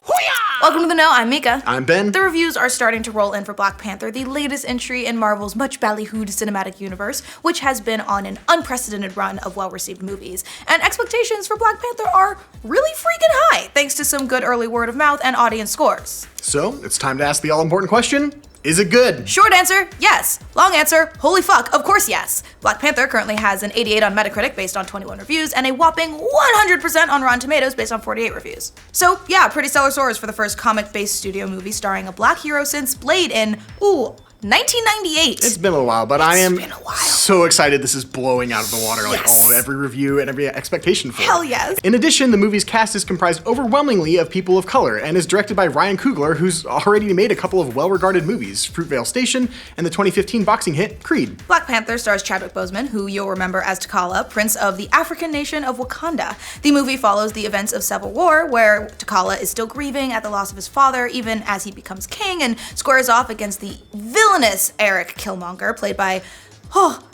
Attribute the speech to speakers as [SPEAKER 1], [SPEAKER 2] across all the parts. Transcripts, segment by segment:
[SPEAKER 1] Welcome to The Know, I'm Mica.
[SPEAKER 2] I'm Ben.
[SPEAKER 1] The reviews are starting to roll in for Black Panther, the latest entry in Marvel's much ballyhooed cinematic universe, which has been on an unprecedented run of well-received movies. And expectations for Black Panther are really freaking high, thanks to some good early word of mouth and audience scores.
[SPEAKER 2] So, it's time to ask the all-important question. Is it good?
[SPEAKER 1] Short answer, yes. Long answer, holy fuck, of course yes. Black Panther currently has an 88 on Metacritic based on 21 reviews and a whopping 100% on Rotten Tomatoes based on 48 reviews. So yeah, pretty stellar scores for the first comic-based studio movie starring a black hero since Blade in, 1998.
[SPEAKER 2] It's been a while, but I am so excited this is blowing out of the water every review and every expectation for it.
[SPEAKER 1] Hell yes.
[SPEAKER 2] In addition, the movie's cast is comprised overwhelmingly of people of color and is directed by Ryan Coogler, who's already made a couple of well-regarded movies, Fruitvale Station and the 2015 boxing hit, Creed.
[SPEAKER 1] Black Panther stars Chadwick Boseman, who you'll remember as T'Challa, Prince of the African nation of Wakanda. The movie follows the events of Civil War, where T'Challa is still grieving at the loss of his father, even as he becomes king, and squares off against the villainous Eric Killmonger, played by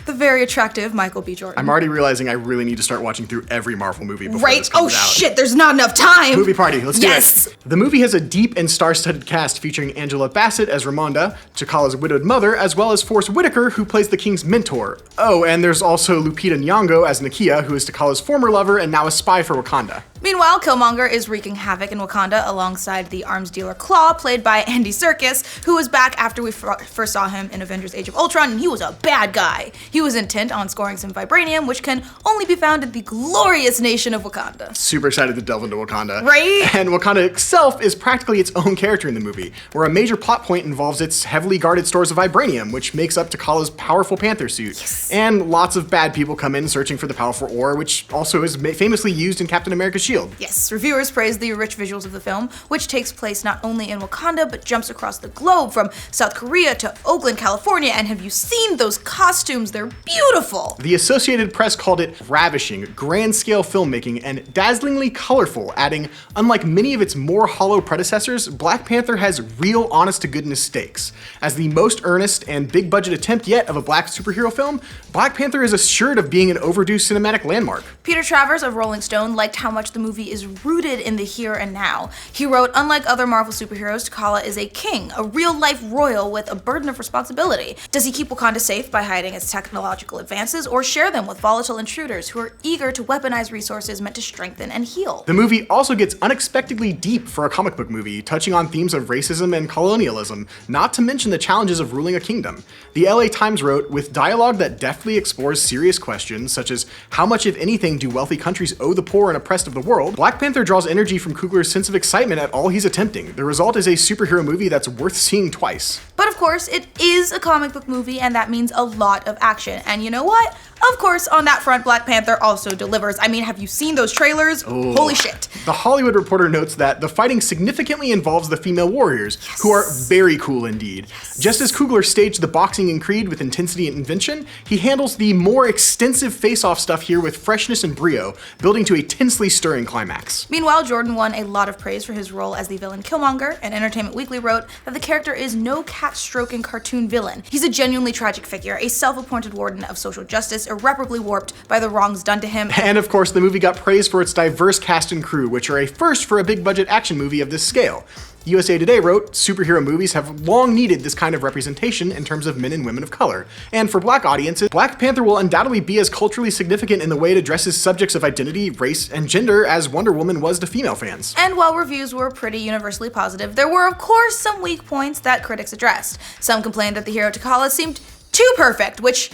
[SPEAKER 1] the very attractive Michael B. Jordan.
[SPEAKER 2] I'm already realizing I really need to start watching through every Marvel movie before this comes out.
[SPEAKER 1] Shit, there's not enough time!
[SPEAKER 2] Movie party, let's do it. The movie has a deep and star-studded cast featuring Angela Bassett as Ramonda, T'Challa's widowed mother, as well as Forrest Whitaker, who plays the king's mentor. Oh, and there's also Lupita Nyong'o as Nakia, who is T'Challa's former lover and now a spy for Wakanda.
[SPEAKER 1] Meanwhile, Killmonger is wreaking havoc in Wakanda alongside the arms dealer Claw, played by Andy Serkis, who was back after we first saw him in Avengers Age of Ultron, and he was a bad guy. He was intent on scoring some vibranium, which can only be found in the glorious nation of Wakanda.
[SPEAKER 2] Super excited to delve into Wakanda.
[SPEAKER 1] Right?
[SPEAKER 2] And Wakanda itself is practically its own character in the movie, where a major plot point involves its heavily guarded stores of vibranium, which makes up T'Challa's powerful Panther suit.
[SPEAKER 1] Yes.
[SPEAKER 2] And lots of bad people come in searching for the powerful ore, which also is famously used in Captain America's shield.
[SPEAKER 1] Yes, reviewers praise the rich visuals of the film, which takes place not only in Wakanda, but jumps across the globe from South Korea to Oakland, California, and have you seen those costumes? They're beautiful!
[SPEAKER 2] The Associated Press called it ravishing, grand-scale filmmaking, and dazzlingly colorful, adding, unlike many of its more hollow predecessors, Black Panther has real honest-to-goodness stakes. As the most earnest and big-budget attempt yet of a black superhero film, Black Panther is assured of being an overdue cinematic landmark.
[SPEAKER 1] Peter Travers of Rolling Stone liked how much the movie is rooted in the here and now. He wrote, unlike other Marvel superheroes, T'Challa is a king, a real-life royal with a burden of responsibility. Does he keep Wakanda safe by hiding its technological advances, or share them with volatile intruders who are eager to weaponize resources meant to strengthen and heal?
[SPEAKER 2] The movie also gets unexpectedly deep for a comic book movie, touching on themes of racism and colonialism, not to mention the challenges of ruling a kingdom. The LA Times wrote, with dialogue that deftly explores serious questions, such as how much, if anything, do wealthy countries owe the poor and oppressed of the world, Black Panther draws energy from Coogler's sense of excitement at all he's attempting. The result is a superhero movie that's worth seeing twice.
[SPEAKER 1] But of course, it is a comic book movie, and that means a lot of action. And you know what? Of course, on that front, Black Panther also delivers. I mean, have you seen those trailers?
[SPEAKER 2] Oh.
[SPEAKER 1] Holy shit.
[SPEAKER 2] The Hollywood Reporter notes that the fighting significantly involves the female warriors, who are very cool indeed. Just as Coogler staged the boxing in Creed with intensity and invention, he handles the more extensive face-off stuff here with freshness and brio, building to a tensely stirring climax.
[SPEAKER 1] Meanwhile, Jordan won a lot of praise for his role as the villain Killmonger, and Entertainment Weekly wrote that the character is no cat-stroking cartoon villain. He's a genuinely tragic figure, a self-appointed warden of social justice, irreparably warped by the wrongs done to him.
[SPEAKER 2] And of course, the movie got praise for its diverse cast and crew, which are a first for a big-budget action movie of this scale. USA Today wrote, superhero movies have long needed this kind of representation in terms of men and women of color. And for black audiences, Black Panther will undoubtedly be as culturally significant in the way it addresses subjects of identity, race, and gender as Wonder Woman was to female fans.
[SPEAKER 1] And while reviews were pretty universally positive, there were of course some weak points that critics addressed. Some complained that the hero T'Challa seemed too perfect, which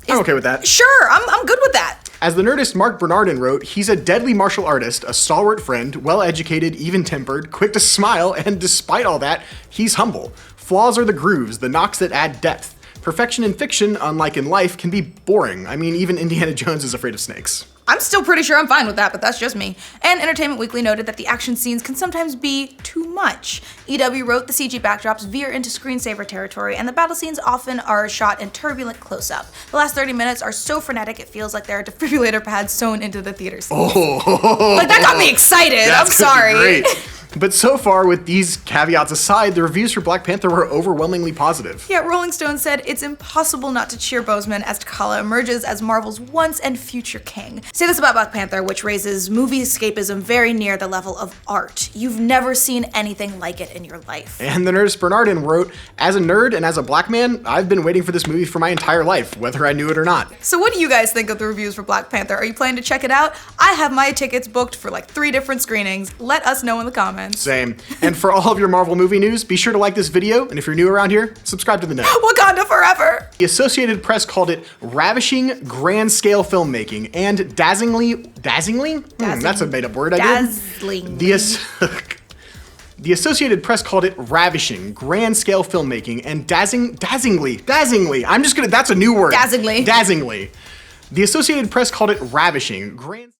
[SPEAKER 2] I'm okay with that.
[SPEAKER 1] Sure, I'm good with that.
[SPEAKER 2] As the Nerdist Mark Bernardin wrote, he's a deadly martial artist, a stalwart friend, well-educated, even-tempered, quick to smile, and despite all that, he's humble. Flaws are the grooves, the knocks that add depth. Perfection in fiction, unlike in life, can be boring. I mean, even Indiana Jones is afraid of snakes.
[SPEAKER 1] I'm still pretty sure I'm fine with that, but that's just me. And Entertainment Weekly noted that the action scenes can sometimes be too much. EW wrote the CG backdrops veer into screensaver territory, and the battle scenes often are shot in turbulent close-up. The last 30 minutes are so frenetic it feels like there are defibrillator pads sewn into the theater scenes.
[SPEAKER 2] Oh,
[SPEAKER 1] like that got me excited. I'm sorry.
[SPEAKER 2] Great. But so far, with these caveats aside, the reviews for Black Panther were overwhelmingly positive.
[SPEAKER 1] Yeah, Rolling Stone said it's impossible not to cheer Boseman as T'Challa emerges as Marvel's once and future king. Say this about Black Panther, which raises movie escapism very near the level of art. You've never seen anything like it in your life.
[SPEAKER 2] And the nerdist Bernardin wrote, "As a nerd and as a black man, I've been waiting for this movie for my entire life, whether I knew it or not."
[SPEAKER 1] So what do you guys think of the reviews for Black Panther? Are you planning to check it out? I have my tickets booked for like 3 different screenings. Let us know in the comments.
[SPEAKER 2] Same. And for all of your Marvel movie news, be sure to like this video, and if you're new around here, subscribe to the net.
[SPEAKER 1] Wakanda forever!
[SPEAKER 2] The Associated Press called it ravishing, grand-scale filmmaking and dazzlingly... that's a made-up word, I did.
[SPEAKER 1] Dazzling.
[SPEAKER 2] The Associated Press called it ravishing, grand-scale filmmaking and dazzlingly. I'm just gonna, that's a new word.
[SPEAKER 1] Dazzlingly.
[SPEAKER 2] The Associated Press called it ravishing, grand...